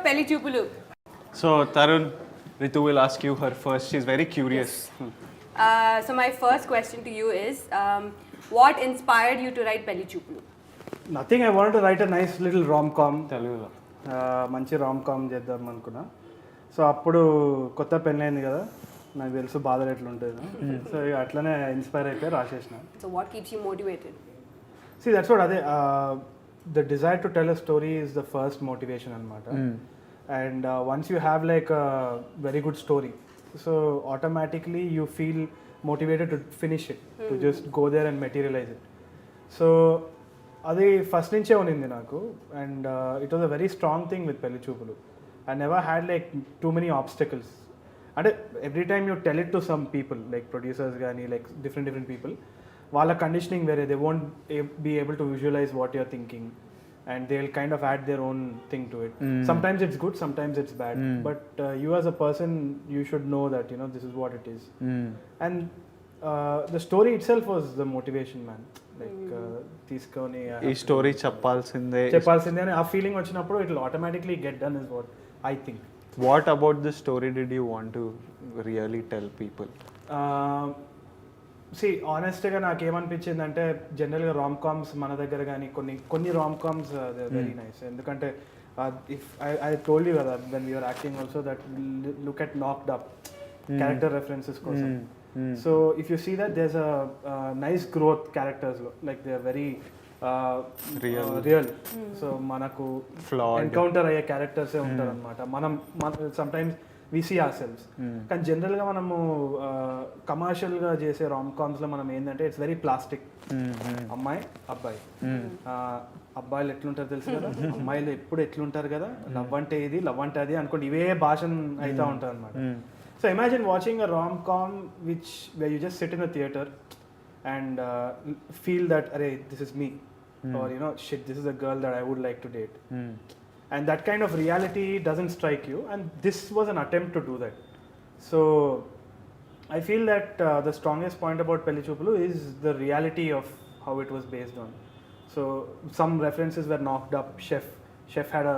Pelli Choopulu. So Tharun, Ritu will ask you her first. She's very curious. So my first question to you is, what inspired you to write Pelli Choopulu? Nothing I want to write a nice little rom com తెలుగులో మంచి rom com చేద్దాం అనుకున్నా. So అప్పుడు కొత్త పెళ్ళైంది కదా, నాకు తెలుసు బాధలు ఎట్లుంటుంది. సో ఇక అట్లనే ఇన్స్పైర్ అయిపోయి రాసేసిన. So what keeps you motivated? See, that's what అదే the desire to tell a story is the first motivation అనమాట. And once you have like a very good story, so automatically you feel motivated to finish it, to just go there and materialize it. So అది first నుంచే ఉన్నింది నాకు. And it was a very strong thing with Pelli Choopulu. I never had like too many obstacles. అంటే every time you tell it to some people like producers కానీ like different people, వాళ్ళ conditioning వేరే. They won't be able to visualise what you're thinking and they'll kind of add their own thing to it. Sometimes it's good, sometimes it's bad, but you as a person, you should know that this is what it is. And the story itself was the motivation, man. Like తీసుకొని ఈ story చెప్పాల్సిందే అని ఆ feeling వచ్చినప్పుడు it will automatically get done is what I think. What about the story did you want to really tell people? ఆనెస్ట్గా నాకు ఏమనిపించింది అంటే, జనరల్గా రామ్ కామ్స్ మన దగ్గర కానీ కొన్ని రామ్ కామ్స్ వెరీ నైస్. ఎందుకంటే ఇఫ్ ఐ టోల్డ్ యూ కదా when we're acting also that look at Knocked Up character references కోసం. So if you see that there's a nice growth క్యారెక్టర్స్లో, like they are very real. So మనకు encounter అయ్యే క్యారెక్టర్సే ఉంటారు అనమాట. మనం sometimes we see ourselves. కానీ జనరల్గా మనము కమర్షియల్గా చేసే రామ్ కామ్స్లో మనం ఏంటంటే ఇట్స్ వెరీ ప్లాస్టిక్. అమ్మాయి అబ్బాయి, అబ్బాయిలు ఎట్లుంటారు తెలుసు కదా, అమ్మాయిలు ఎప్పుడు ఎట్లుంటారు కదా, లవ్ అంటే ఇది లవ్ అంటే అది అనుకోండి, ఇవే భాష అవుతూ ఉంటారు అనమాట. So imagine watching a rom com which where you just sit in a theater and feel that arey this is me, or shit, this is a girl that I would like to date. And that kind of reality doesn't strike you, and this was an attempt to do that. So I feel that the strongest point about Pelli Choopulu is the reality of how it was based on. So some references were knocked up. Chef had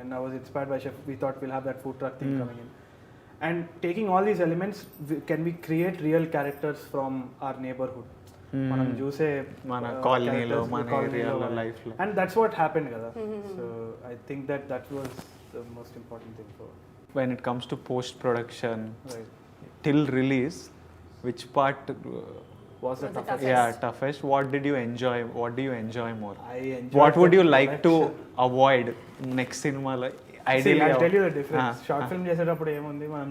and I was inspired by Chef. We thought we'll have that food truck thing coming in, and taking all these elements, can we create real characters from our neighborhood, మనం చూసే మన కాలనీలో మన ఏరియాలో life లో. And that's what happened కదా. So I think that was the most important thing for when it comes to post production, till release, which part was the toughest? Toughest. What did you enjoy? What do you enjoy more? I enjoyed what would you like to avoid next cinema? Ideally, I'll tell you the difference. Short film చేసేటప్పుడు ఏముంది, మనం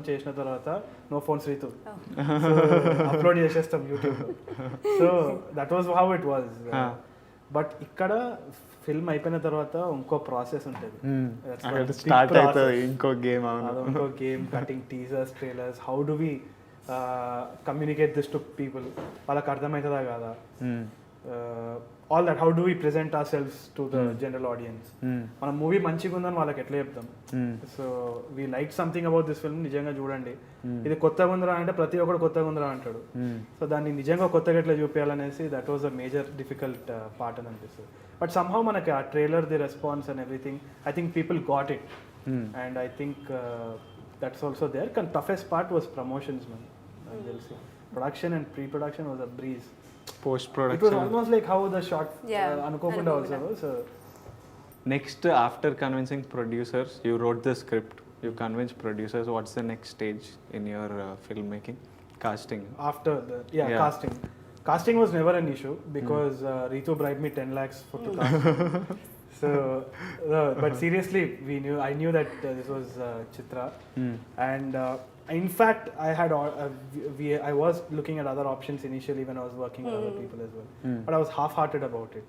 చేసిన తర్వాత నో ఫోన్స్ రీతు, upload చేసేస్తాం YouTube. So that was how it was. But ఇక్కడ ఫిల్మ్ అయిపోయిన తర్వాత ఇంకో ప్రాసెస్ ఉంటుంది, ఇంకో game, cutting teasers, trailers. How do we communicate this to people, వాళ్ళకి అర్థమవుతుందా కాదా, all that, how do we present ourselves to the general audience. మన మూవీ మంచిగా ఉందని వాళ్ళకి ఎట్లా చెప్తాం. So we like something about this film, నిజంగా చూడండి, ఇది కొత్తగా ఉందిరా అంటే ప్రతి ఒక్కడు కొత్తగా ఉందిరా అంటాడు. సో దాన్ని నిజంగా కొత్తగా ఎట్లా చూపించాలనేసి that was a major difficult part అని అనిపిస్తుంది. బట్ సమ్హౌ మనకి ఆ trailer, the response and everything, I think people got it, and I think that's also there. కానీ toughest part was promotions, man. నాకు తెలిసి production and pre production was a breeze. Post production, it was almost like how the shot anukokunda also. So next, after convincing producers, you wrote the script, you convinced producers. What's the next stage in your filmmaking? Casting. After the casting was never an issue because Ritu bribed me 10 lakhs for to cast. So but seriously, I knew that this was Chitra, and in fact I was looking at other options initially when I was working with other people as well, but I was half-hearted about it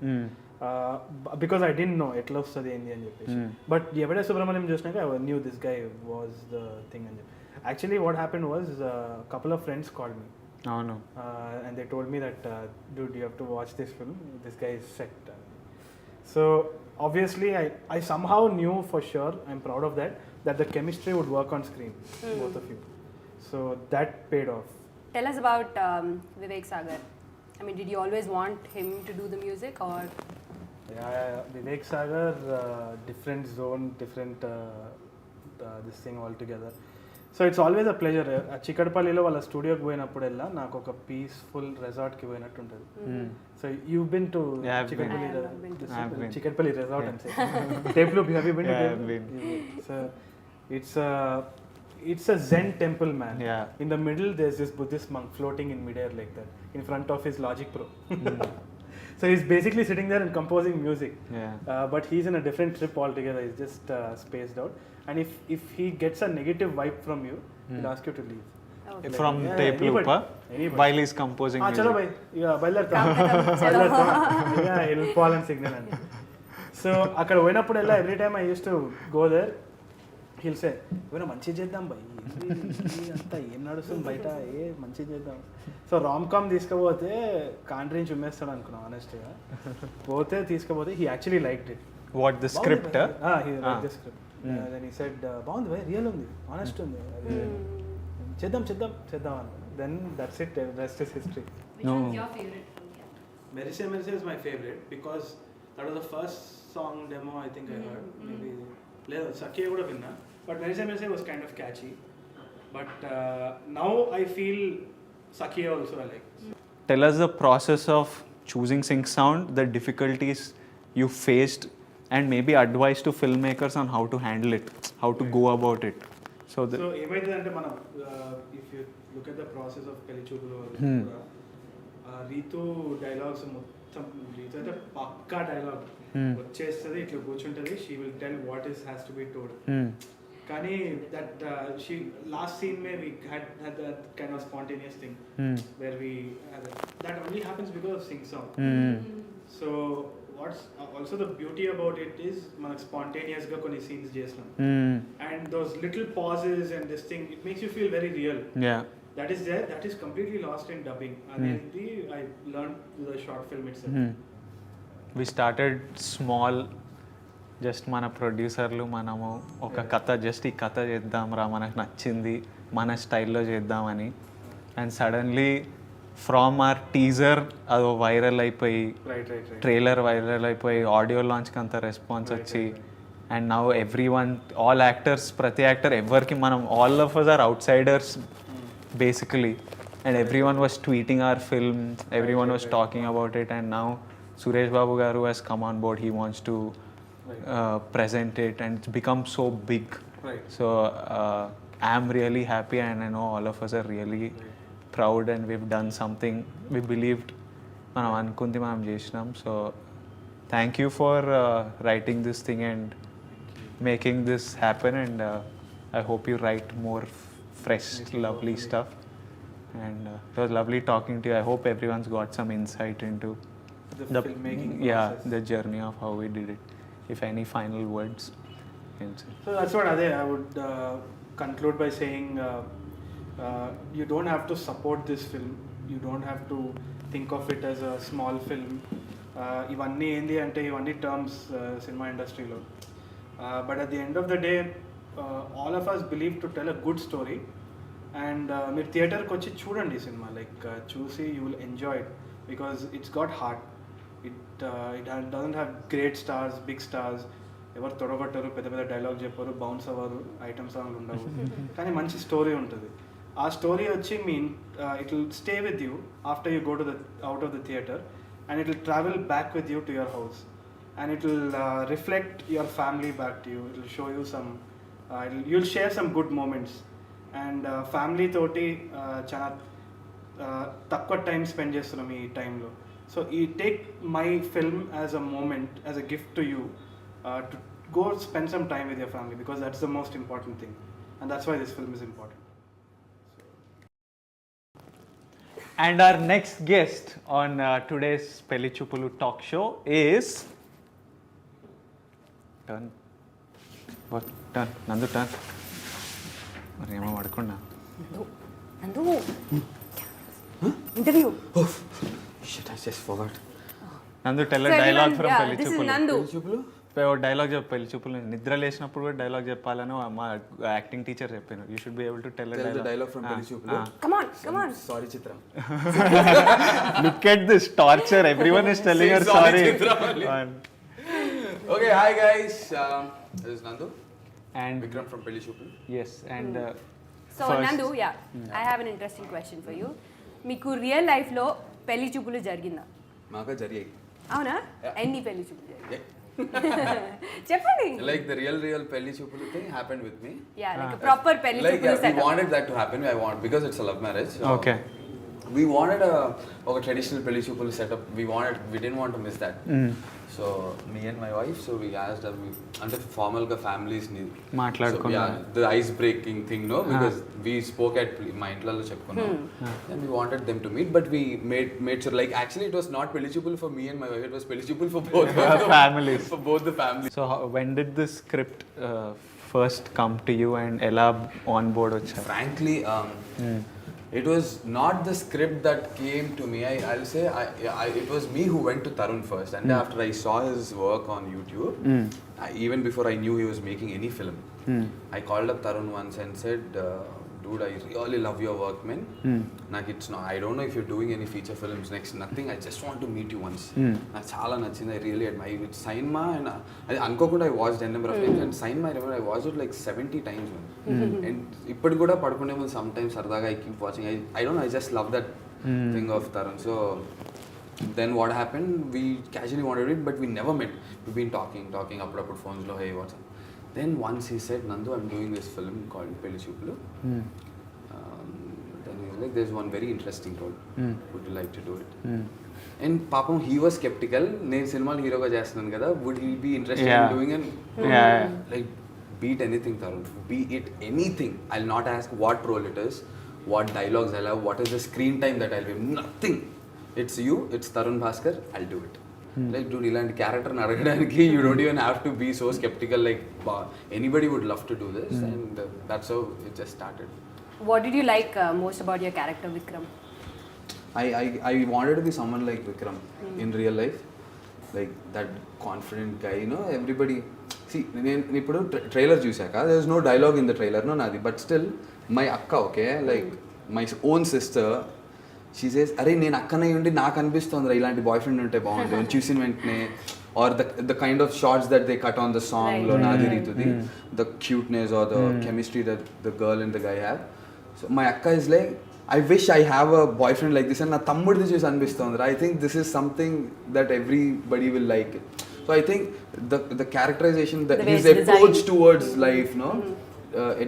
because I didn't know etla ostadi endi ani cheppeshi. But evade Subramaniam chusnaka I knew this guy was the thing. And actually what happened was a couple of friends called me. And they told me that dude, you have to watch this film, this guy is set. So obviously I somehow knew for sure, I'm proud of that the chemistry would work on screen, both of you. So that paid off. Tell us about Vivek Sagar. I mean, did you always want him to do the music, or Vivek Sagar, different zone, different this thing altogether. So it's always a pleasure. చిక్కడపల్లిలో వాళ్ళ స్టూడియోకి పోయినప్పుడల్లా నాకు ఒక peaceful రిసార్ట్కి పోయినట్టు ఉంటుంది. So you been to Chikkadpally resort and tape loop, have you been to? So it's a Zen temple, man. In the middle there's this Buddhist monk floating in midair like that in front of his Logic Pro. So he's basically sitting there and composing music. But he's in a different trip altogether. He's just spaced out. And if he gets a negative vibe from you, he'll ask you to leave. Okay. From tape loop while he's composing music. Chalo bhai, bailarta. Yeah, he'll fall and signal. So akkada poyinappudella every time I used to go there, he'll say, "Vera manchi cheddam bhai, anta em nadustundi baita, manchi cheddam." So rom-com తీసుకోపోతే కాంట్రీని చుమ్మేస్తాడు అనుకున్నాం ఆనెస్ట్గా. పోతే తీసుకపోతే he actually liked it. What, the script? He liked the script. Then he said, బాగుంది భయ్, real ఉంది, honest ఉంది, చేద్దాం అని. Then that's it, rest is history. Which one's your favorite film? Merise Merise is my favorite because that was the first song demo I think I heard. Maybe లేదు సఖియా కూడా విన్నా, but Merise Merise was kind of catchy. But now I feel Sakhiya also I like. Tell us the process of choosing sync sound, the difficulties you faced, and maybe advice to filmmakers on how to handle it, how to go about it. So ఏమైందంటే మనం if you look at the process of Pelli Choopulu, Ritu dialogues మొత్తం, Ritu అయితే పక్కా dialogue వచ్చేస్తుంది, ఇట్లా కూర్చుంటుంది, she will tell what has to be told. కానీ that she last scene may we had that kind of spontaneous thing where we that only happens because of sync sound. So what's also the beauty about it is మనకు spontaneous గా కొన్ని scenes చేస్తాం, and those little pauses and this thing, it makes you feel very real. That is there, that is completely lost in dubbing. అనేది I learned through the short film itself. We started small, just మన ప్రొడ్యూసర్లు మనము ఒక కథ, just ఈ కథ చేద్దాం రా, మనకు నచ్చింది, మన స్టైల్లో చేద్దామని. And suddenly from our teaser అది వైరల్ అయిపోయి, ట్రైలర్ వైరల్ అయిపోయి, ఆడియో లాంచ్కి అంత రెస్పాన్స్ వచ్చి, and now everyone, all actors, ప్రతి యాక్టర్ ఎవరికి మనం, all of us are outsiders basically, and everyone was tweeting our film, everyone was talking about it. And now Suresh Babu garu has come on board, he wants to present it, and it's become so big. So I'm really happy, and I know all of us are really proud, and we've done something we believed manam anukundi manam chesnam. So thank you for writing this thing and making this happen, and I hope you write more fresh lovely stuff, and it was lovely talking to you. I hope everyone's got some insight into the filmmaking process. The journey of how we did it. If any final words can say. So that's what I would conclude by saying, you don't have to support this film, you don't have to think of it as a small film. ఇవన్నీ ఏంది అంటే ఇవన్నీ terms cinema ఇండస్ట్రీలో, but at the end of the day all of us believe to tell a good story. And మీరు థియేటర్కి వచ్చి చూడండి ఈ సినిమా, లైక్ చూసి you will enjoy it, because it's got heart. It doesn't have great stars, big stars, ఎవరు తొడగొట్టరు, పెద్ద పెద్ద డైలాగ్ చెప్పారు, బౌన్స్ అవ్వరు, ఐటమ్ సాంగ్లు ఉండవు, కానీ మంచి స్టోరీ ఉంటుంది. ఆ స్టోరీ వచ్చి it will stay with you after you go to out of the theatre, and it will travel back with you to your house, and it will reflect your family back to you. It will show you some, you will share some good moments. And family తోటి చాలా తక్కువ time spend చేస్తున్నాం ఈ టైంలో. So you take my film as a moment, as a gift to you, to go spend some time with your family, because that's the most important thing, and that's why this film is important. And our next guest on today's Pelli Choopulu talk show is Nandu turn. మరి ఏమో పడకుండా Nandu, interview. Shit, I just forgot. Nandu, tell a So dialogue everyone, from yeah, Pelli this is Choopulu. Nandu. ఓ dialogue చెప్పు పెళ్లి చూపులు. నిద్ర లేచినప్పుడు కూడా dialogue చెప్పాలని మా యాక్టింగ్ టీచర్ చెప్పాను. You should be able to tell Tell the dialogue from Pelli Choopulu. Come on. Sorry, Chitra. Look at this torture. Everyone is telling her sorry. Okay, hi guys. This is Nandu. And Vikram from Pelli Choopulu. yes, and so Nandu yeah I have an interesting question for you. మీకు real లైఫ్లో పెళ్లి చూపులు జరిగిందా? Maka Jari. అవునా? Yeah. ఎన్ని పెళ్లి చూపులు జరిగాయి? Yeah. చెప్పండి. Like the real Pelli Choopulu thing happened with me. Yeah like proper పెళ్లి Like చూపులు we setup. wanted that to happen. Because it's a love marriage. So okay. We wanted a traditional Pelli Choopulu setup. We didn't want to miss that. So me and my wife, so we asked her, అంటే formal గా families ని మాట్లాడుకున్నాం. So, yeah, the ice breaking thing, no, because we spoke at మా ఇంట్లలో చెప్పుకున్నాం. And we wanted them to meet, but we made sure, like actually it was not Pelli Choopulu for me and my wife, it was Pelli Choopulu for both the families. For both the families. So when did this script first come to you and ఎలా on board వచ్చారు? Frankly, it was not the script that came to me. I'll say it was me who went to Tharun first, and after I saw his work on YouTube, even before I knew he was making any film, I called up Tharun once and said, dude, I really love your work, man. I don't know if you're doing any feature films next, nothing. I just want to meet you once. నాకు చాలా నచ్చింది. I really admire it. Cinema, and అనుకోకుండా I watched a number of times, and Cinema, I remember I watched it like 70 times, man. And ఇప్పుడు కూడా పడుకునే ముందు sometimes సరదాగా I keep watching. I don't know, I just love that thing of Tharun. So then what happened, we casually wanted it, but we never met. We've been talking అప్పుడప్పుడు phones లో, hey, what's up? Then once he said, Nandu, I'm doing this film called Pelli Choopulu. Then he's like, there's one very interesting role. Would you like to do it? And papam, he was skeptical. నేను సినిమాలో హీరోగా చేస్తున్నాను కదా, would he be interested in doing it? Like, beat anything, Tharun. Be it anything. I'll not ask what role it is, what dialogues I'll have, what is the screen time that I'll have. Nothing. It's you, it's Tharun Bhaskar, I'll do it. Like, dude, ఇలాంటి క్యారెక్టర్ని అడగడానికి you don't even have to be so skeptical. Like, anybody would love to do this, and that's how it just started. What did you like most about your character, Vikram? I wanted to be someone like Vikram in real life, like that confident guy, you know. Everybody, see, నేను ఇప్పుడు trailer చూసాక there is no dialogue in the trailer, no నాది, but still my akka, okay, like my own sister, she says, అరే నేను అక్కనే ఉండి నాకు అనిపిస్తుంది ఇలాంటి బాయ్ ఫ్రెండ్ ఉంటే బాగుంటుంది చూసిన వెంటనే, or the kind of shots that they cut on the song లో నాది రీతుది, the cuteness or the chemistry that the girl and the guy have. So my akka is like, I wish I have a boyfriend like this, and నా తమ్ముడిది చూసి అనిపిస్తుంది. I think this is something that everybody will like it. So I think the characterization, his approach towards life, no,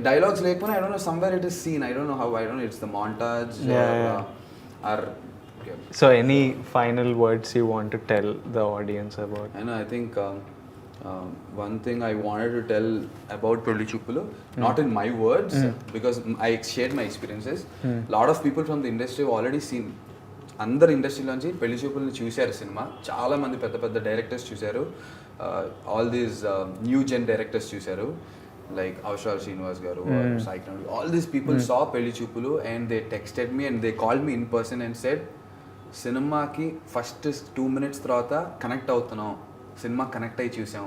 dialogues లేకపోయినా, I don't know, somewhere it is seen. I don't know how. I don't know, it's the montage or okay. So any final words you want to tell the audience about? I think one thing I wanted to tell about Pelli Choopulu, not in my words, because I shared my experiences. Lot of people from the industry have already seen. అందరు ఇండస్ట్రీలోంచి పెళ్లి చూపుల్ని చూశారు cinema. చాలా మంది పెద్ద పెద్ద directors చూశారు. All these new gen directors చూశారు, like Avshar Srinivas garu or Sai Kandukuri. All these people saw Pelli Choopulu and they texted me and they called me in person and said, cinema ki first 2 minutes tarvata connect avutunnam, cinema connect ayi chusam,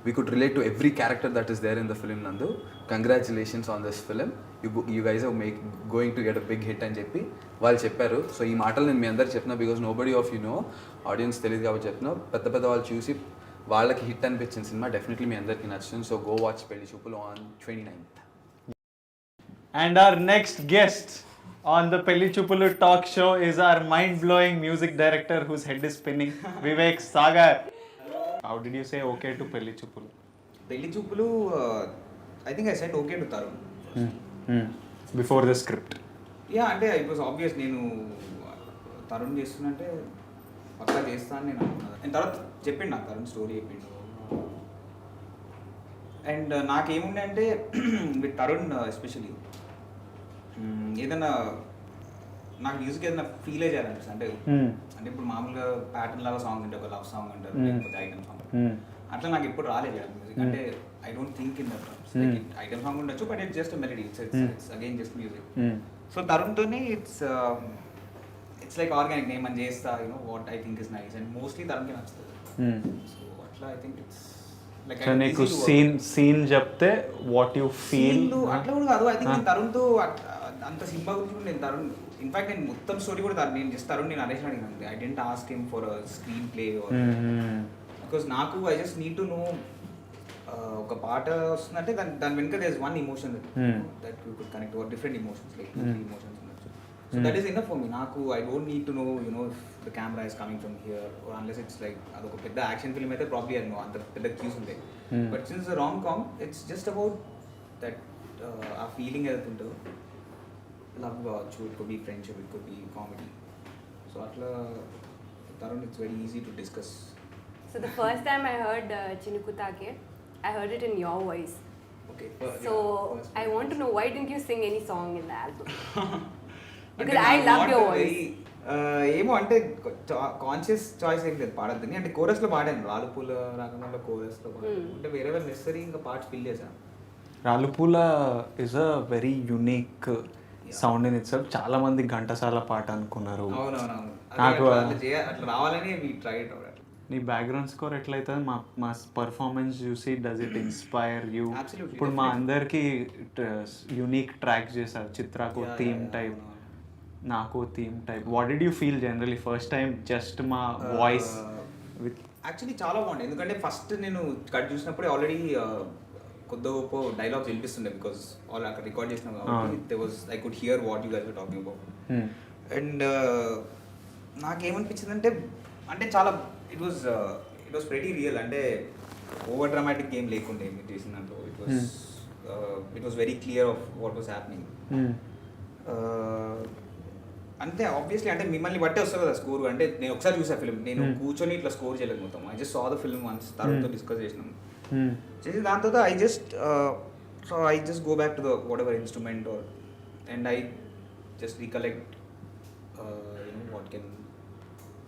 we could relate to every character that is there in the film. Nandu, congratulations on this film, you guys are going to get a big hit అని చెప్పి వాళ్ళు చెప్పారు. So ఈ మాటలు నేను మీ అందరికి చెప్తున్నా because nobody of you know, audience తెలియదు కాబట్టి చెప్తున్నా. పెద్ద పెద్ద వాళ్ళు చూసి వాళ్ళకి హిట్ అనిపించిన సినిమా డెఫినెట్లీ మీ అందరికీ నచ్చుతుంది. So go watch Pelli Choopulu on 29th. And our next guest on the Pelli Choopulu talk show is our mind-blowing music director whose head is spinning, Vivek, Sagar. How did you say okay to Pelli Choopulu? Pelli Choopulu, I think I said okay to Tharun. Before the script. Yeah, అంటే it was obvious నేను తరుణ్ చేస్తున్నంటే పక్కా చేస్తాను నేను అనుకున్నాను. And తర్వాత చెప్పిండు నాకు Tarun story చెప్పిండు. And నాకేముండే అంటే విత్ తరుణ్ ఎస్పెషలీ ఏదైనా నాకు మ్యూజిక్ ఏదైనా ఫీల్ చేయాలనిపిస్తుంది. అంటే ఇప్పుడు మామూలుగా ప్యాటర్న్ లాగా సాంగ్ అంటే ఒక లవ్ సాంగ్ అంటారు, లేకపోతే ఐటమ్ సాంగ్, అట్లా నాకు ఎప్పుడు రాలేదు మ్యూజిక్. అంటే I don't think in that terms. Like item song ఉండొచ్చు, but it's just melody, it's again just music. So తరుణ్తోని ఇట్స్ లైక్ ఆర్గానిక్, నేను మనం చేస్తా, you know what I think is nice, and mostly తరుణ్కి నచ్చుతుంది. సో అట్లా I think it's like నీకు scene చెప్తే వాట్ యు ఫీల్ అట్లా కూడా కాదు. ఐ థింక్ నేను తరుణ్తో అంత సినిమా గురించి కూడా నేను తరుణ్, ఇన్ఫాక్ట్ నేను మొత్తం స్టోరీ కూడా నేను జస్ట్ తరుణ్ నేను నరేషన్ అడిగినాను. I didn't ask him for a screenplay or because నాకు I just need to know ఒక పాట వస్తుందంటే దాని వెనుక there is one emotion that you could connect or different emotions like emotions ఉండొచ్చు. So that is enough for me. నాకు I don't need to know the camera is coming from here or unless it's like అదొక పెద్ద action film అయితే probably అది అంత పెద్ద queues ఉంటాయి. But since rom com it's just about that ఆ feeling ఏదైతే ఉంటుందో లవ్ కావచ్చు, it could be friendship, it could be comedy. So అట్లా Tharun, it's very easy to discuss. So the first time I heard Chinukutake, I heard it in your voice. Okay. So Yeah, I want to know, why didn't you sing any song in the album? Because అంటే I నాకు loved not your very, voice. ఏమో అంటే conscious choice ఏం లేదు పాడద్దని. అంటే కోరస్లో పాడాను, రాలుపూల రాకుండా కోరస్లో పాడాను. అంటే వేరే వేరే నెసరీ ఇంకా పార్ట్స్ ఫిల్ చేశాను. Raalupoola is a very unique sound in itself. చాలా మంది ఘంటసాల పాట అనుకున్నారు. అవునవునవును. నాకు అట్లా రావాలని వి ట్రై ఇట్ అవుట్. నీ బ్యాక్గ్రౌండ్ స్కోర్ ఎట్లయితే మా పర్ఫార్మెన్స్ చూసి does it inspire you? Absolutely, ఇప్పుడు మా అందరికి యూనిక్ ట్రాక్ చేశారు. చిత్రకు థీమ్ టైప్, నాకు theme type. What did you feel generally first time just మా వాయిస్ విత్? యాక్చువల్లీ చాలా బాగుంది. ఎందుకంటే ఫస్ట్ నేను కట్ చూసినప్పుడే ఆల్రెడీ కొద్ది గొప్ప డైలాగ్స్ వినిపిస్తుండే బికాస్ ఆల్ అక్కడ రికార్డ్ చేసినాం కాబట్టి they was I could hear what you guys were talking about. And నాకేమనిపించిందంటే అంటే చాలా ఇట్ వాజ్ వెరీ రియల్. అంటే ఓవర్ డ్రామాటిక్ గేమ్ లేకుండే మీరు చేసిన దాంట్లో. It was very clear of what was happening. అంతే ఆబ్వియస్లీ అంటే మిమ్మల్ని బట్టే వస్తుంది కదా స్కోర్. అంటే నేను ఒకసారి చూసా ఫిల్మ్, నేను కూర్చొని ఇట్లా స్కోర్ చేయలేదు మొత్తం. I just saw the film once, తరుణ్తో డిస్కస్ చేసినాం. చేసి దాని తర్వాత I just go back to the whatever instrument or and I just recollect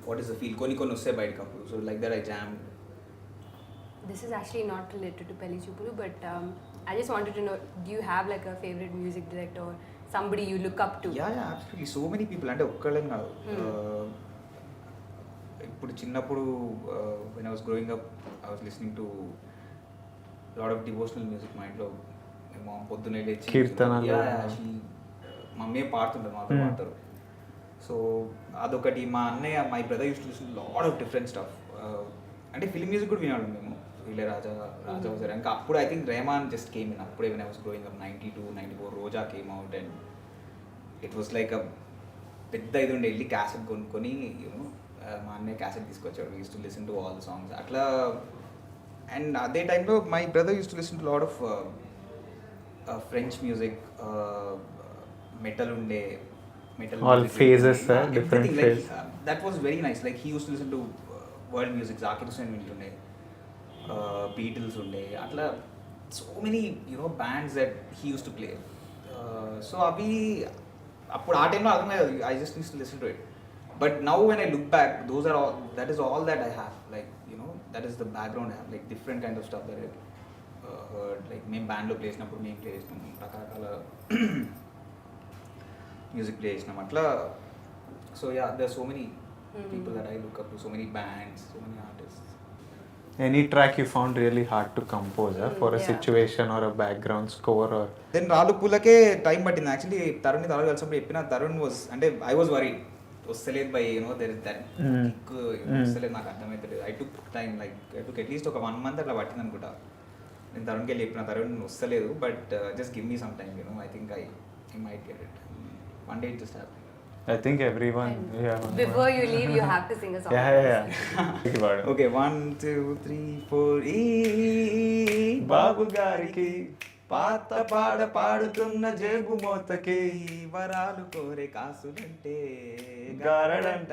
what is the feel. కొన్ని వస్తాయి బయటకు అప్పుడు. So like that I jam. This is actually not related to Pelli Choopulu, but I just wanted to know, do you have like a favorite music director or somebody you look up to? Yeah, absolutely. So many people. అంటే ఒక్కళ్ళని కాదు. ఇప్పుడు చిన్నప్పుడు when I was growing up, I was listening to lot of devotional music. మా ఇంట్లో మా పొద్దున్నే లేచి కీర్తనలు. మమ్మీ పాడుతుంటారు, మాతో పాడతారు. సో అదొకటి. మా అన్నయ్య, my brother use to listen lot of different stuff. అంటే ఫిల్మ్ మ్యూజిక్ కూడా వినాడు మేము. రాజా వజార్ ఇంకా అప్పుడు I think Rahman just came in. అప్పుడే when I was growing up 92, 94 Roja came out and it was like a పెద్ద ఇది ఉండే. వెళ్ళి క్యాసెట్ కొనుక్కొని మా అన్నయ్య క్యాసెట్ తీసుకొచ్చాడు. Use to listen to all the songs అట్లా. అండ్ అదే టైంలో my brother use to listen to lot of French music, metal ఉండే. All phases, different phases. That was very nice. Like he used to listen to world music. Zakir Hussain వింటుండే, Beatles ఉండే. అట్లా so many bands that he used to play. So అవి అప్పుడు ఆ టైంలో అర్థమయ్యేది. I just used to listen to it. But now when I look back, that is all that I have. Like that is the background I have. Like different kind of stuff that I heard. Like మేము బ్యాండ్లో play చేసినప్పుడు మేము play చేసినాం రకరకాల music play చేసినాం అట్లా. So yeah, there are so many people that I look up to, so many bands, so many artists. Any track you found really hard to compose for a situation or a background score or? Then రాలుపూలకే time పట్టింది. Actually Tarun కలిసినప్పుడు చెప్పిన Tarun was అంటే I was worried వస్తలేదు by there is that kick వస్తలేదు, నాకు అర్థమవుతలేదు. I took time, like I took at least ఒక 1 month అట్లా పట్టింది అనుకుంటా. నేను తరుణ్కి వెళ్ళి చెప్పిన తరుణ్ వస్తలేదు, but just give me some time, I think I might get it. One day it just happened. I think everyone. Before you leave, you have to sing a song. Yeah. Okay, 1, 2, 3, 4. బాబు గారికి పాత పాడ పాడుతున్న జేబు మోతకి వరాలు కోరే కాసులంటే గారడంట.